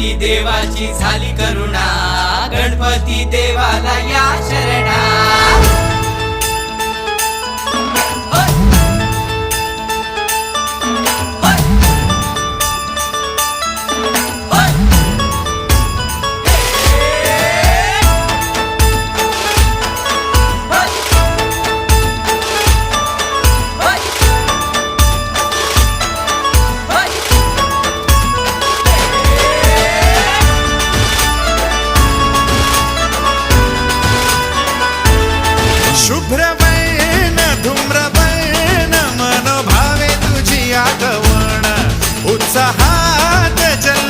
गणपती देवाची झाली करुणा, गणपती देवाला या शरणा। शुभ्रवर्ण धूम्रवर्ण मनोभावे तुझी आगवण, उत्साहात जल